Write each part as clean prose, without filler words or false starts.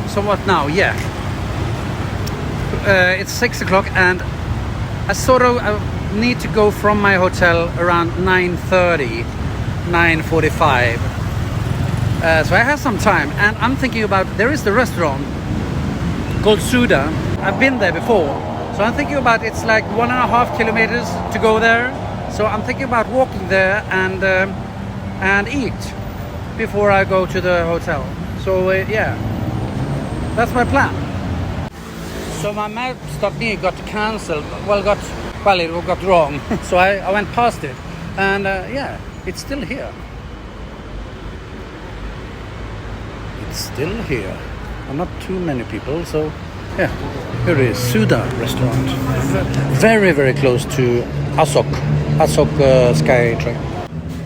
So what now? Yeah. It's 6 o'clock and I sort of need to go from my hotel around 9:30, 9:45. So I have some time and I'm thinking about, there is the restaurant called Suda. I've been there before. So I'm thinking about, it's like 1.5 kilometers to go there. So I'm thinking about walking there and eat before I go to the hotel. So yeah, that's my plan. So my maps.me got cancelled. It got wrong. So I went past it, and yeah, it's still here. It's still here. And not too many people. So yeah, here it is, Suda restaurant. Very, very close to Asok Skytrain.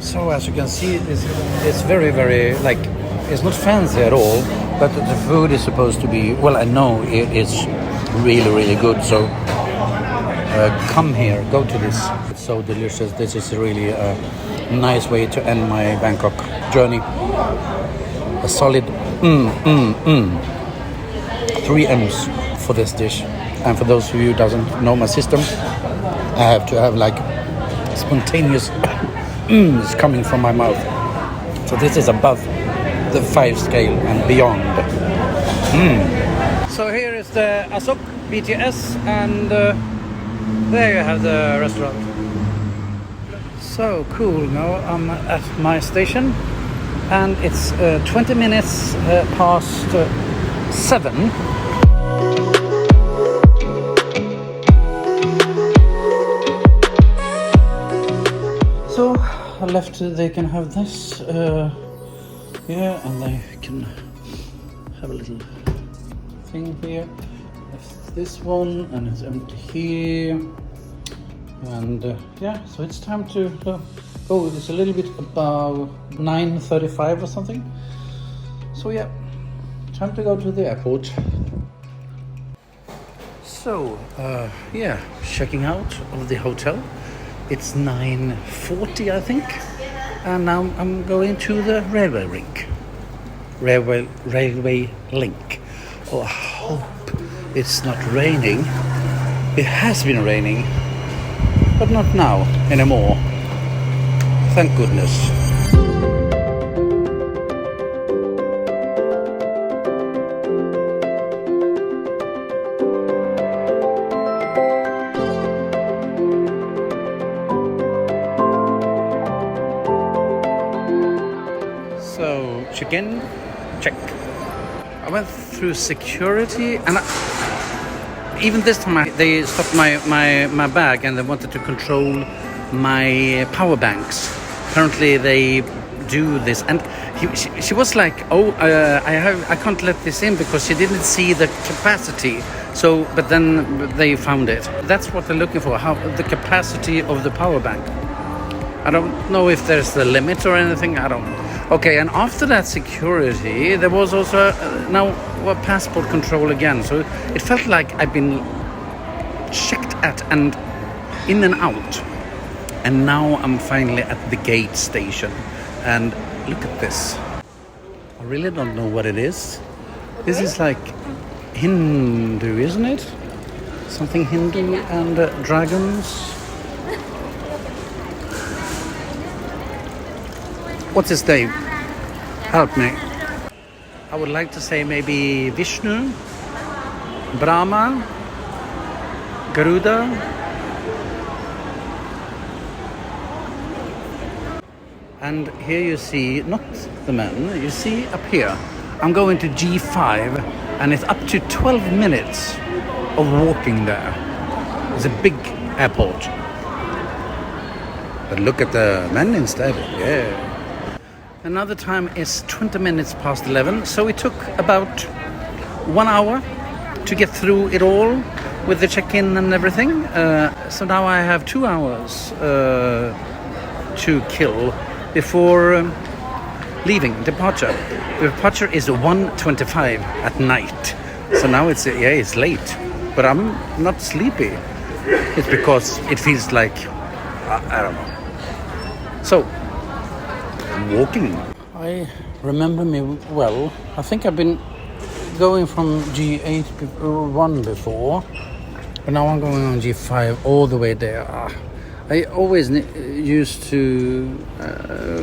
So as you can see, it's very, very, like, it's not fancy at all, but the food is supposed to be, well, I know it is really, really good. So come here, go to this. It's so delicious. This is really a nice way to end my Bangkok journey. A solid 3 M's for this dish. And for those of you who doesn't know my system, I have to have like spontaneous is coming from my mouth. So this is above the 5 scale and beyond. So here is the Asok BTS, and there you have the restaurant. So cool. Now I'm at my station and it's 20 minutes past 7. So I left, they can have this, yeah, and they can have a little thing here. Left this one, and it's empty here. And yeah, so it's time to go. It's a little bit above 9:35 or something. So yeah, time to go to the airport. So yeah, checking out of the hotel. It's 9:40, I think, and now I'm going to the railway link. Oh, I hope it's not raining. It has been raining, but not now anymore. Thank goodness. So, check-in, check. I went through security, and even this time they stopped my bag and they wanted to control my power banks. Apparently they do this, and she was like, "Oh, I can't let this in because she didn't see the capacity." So, but then they found it. That's what they're looking for, how the capacity of the power bank. I don't know if there's the limit or anything. I don't. Okay, and after that security, there was also now a passport control again. So it felt like I've been checked at and in and out. And now I'm finally at the gate station. And look at this. I really don't know what it is. This is like Hindu, isn't it? Something Hindu and dragons. What's his name? Help me. I would like to say maybe Vishnu, Brahma, Garuda. And here you see, not the men, you see up here, I'm going to G5 and it's up to 12 minutes of walking there. It's a big airport. But look at the men instead, yeah. Another time is 20 minutes past 11, so it took about 1 hour to get through it all with the check-in and everything. So now I have 2 hours to kill before leaving, departure. The departure is 1:25 at night. So now it's late, but I'm not sleepy. It's because it feels like, I don't know. So, I'm walking. I remember me well. I think I've been going from G8 before, but now I'm going on G5 all the way there. I always used to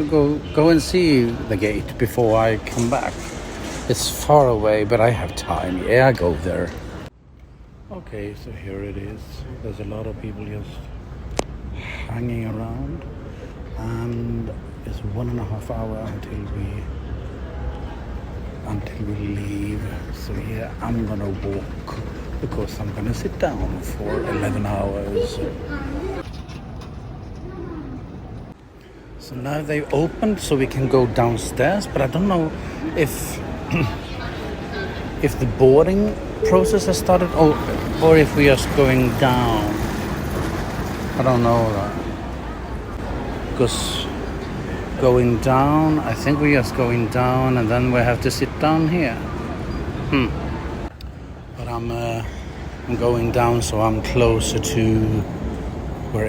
go and see the gate before I come back. It's far away, but I have time. Yeah, I go there. Okay, so here it is. There's a lot of people just hanging around, and it's 1.5 hours until we leave. So yeah, I'm gonna walk because I'm gonna sit down for 11 hours. So now they opened, so we can go downstairs, but I don't know if the boarding process has started, or if we are just going down. I don't know that. Because going down, I think we're just going down, and then we have to sit down here. But I'm going down, so I'm closer to where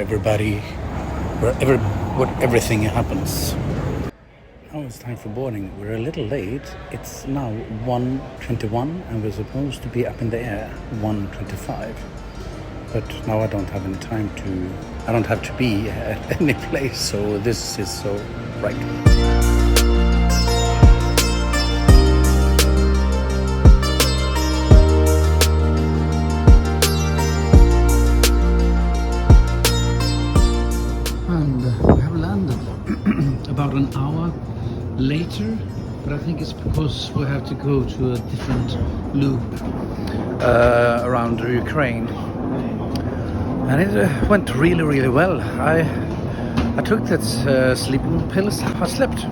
everything happens. Now it's time for boarding. We're a little late. It's now 1:21, and we're supposed to be up in the air 1:25. But now I don't have any time I don't have to be at any place, so this is so right. And we have landed about an hour later, but I think it's because we have to go to a different loop around Ukraine. And it went really, really well. I took that sleeping pills. I slept.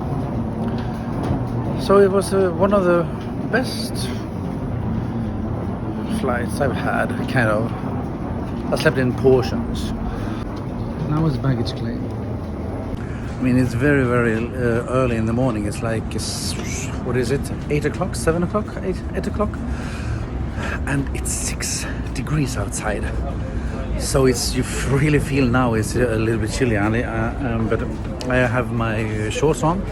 So it was one of the best flights I've had, kind of. I slept in portions. Now it's baggage claim. I mean, it's very, very early in the morning. It's like, what is it? 8 o'clock, 7 o'clock, 8 o'clock? And it's 6 degrees outside. So you really feel now it's a little bit chilly, but I have my shorts on.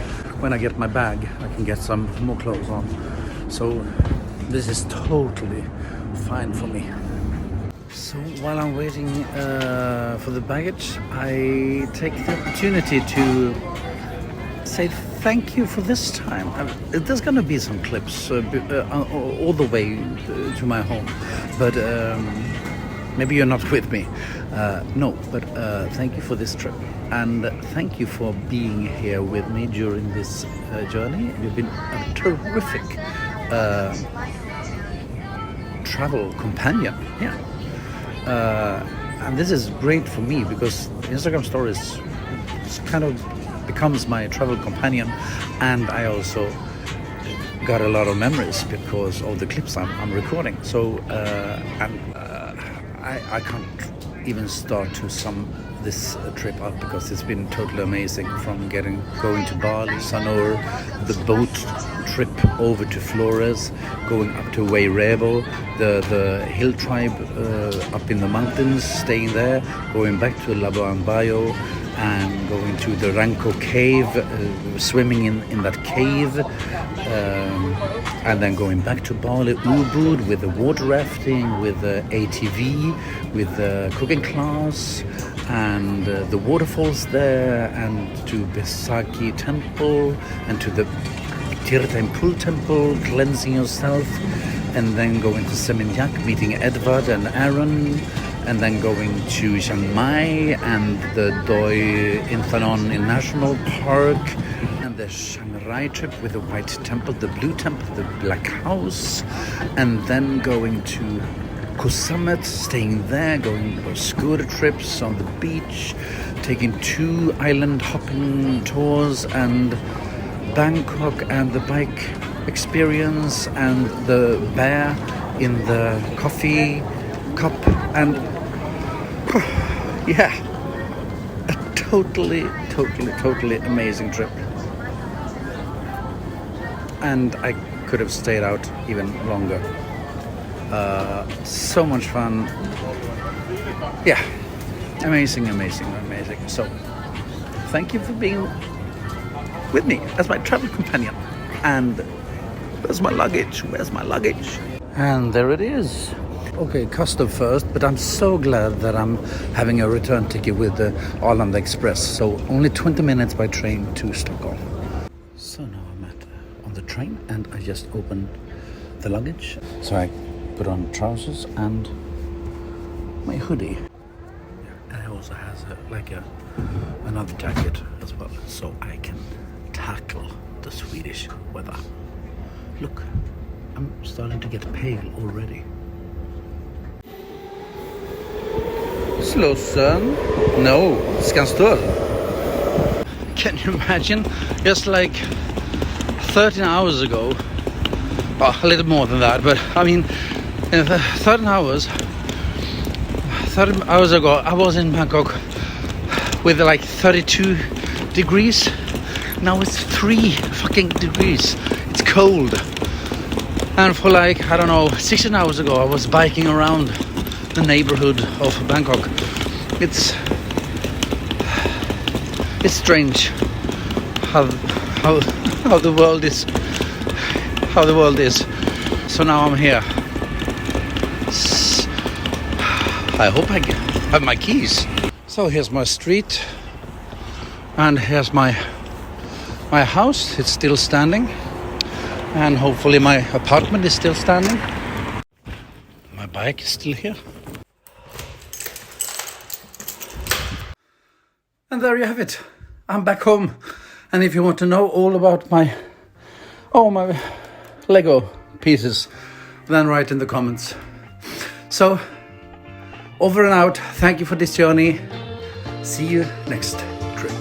When I get my bag, I can get some more clothes on. So this is totally fine for me. So while I'm waiting for the baggage, I take the opportunity to say thank you for this time. There's going to be some clips all the way to my home, but maybe you're not with me. No, but thank you for this trip, and thank you for being here with me during this journey. You've been a terrific travel companion. Yeah. And this is great for me because Instagram stories kind of becomes my travel companion, and I also got a lot of memories because of the clips I'm recording. So I can't even start to sum this trip up because it's been totally amazing. From going to Bali, Sanur, the boat trip over to Flores, going up to Wairebo, the hill tribe up in the mountains, staying there, going back to Labuan Bajo and going to the Ranko cave, swimming in that cave, and then going back to Bali, Ubud with the water rafting, with the ATV, with the cooking class, and the waterfalls there, and to Besaki temple, and to the Tirthampul temple, cleansing yourself, and then going to Seminyak, meeting Edvard and Aaron, and then going to Chiang Mai and the Doi Inthanon National Park, and the Chiang Rai trip with the White Temple, the Blue Temple, the Black House, and then going to Koh Samet, staying there, going on scooter trips on the beach, taking 2 island hopping tours, and Bangkok and the bike experience, and the bear in the coffee cup, and yeah, a totally amazing trip. And I could have stayed out even longer. So much fun. Yeah, amazing. So thank you for being with me as my travel companion, and Where's my luggage? Where's my luggage? And there it is. Okay, custom first, but I'm so glad that I'm having a return ticket with the Arlanda Express. So only 20 minutes by train to Stockholm. So now I'm on the train and I just opened the luggage. So I put on trousers and my hoodie. And it also has another jacket as well, so I can tackle the Swedish weather. Look, I'm starting to get pale already. Slussen? No, Skanstull. Can you imagine? Just like 13 hours ago, a little more than that, but I mean, 13 hours ago, I was in Bangkok with like 32 degrees. Now it's 3 fucking degrees. It's cold. And for like, I don't know, 16 hours ago, I was biking around the neighborhood of Bangkok. It's strange how the world is. How the world is. So now I'm here. I hope I have my keys. So here's my street, and here's my house. It's still standing, and hopefully my apartment is still standing. My bike is still here. And there you have it. I'm back home. And if you want to know all about my Lego pieces, then write in the comments. So, over and out. Thank you for this journey. See you next trip.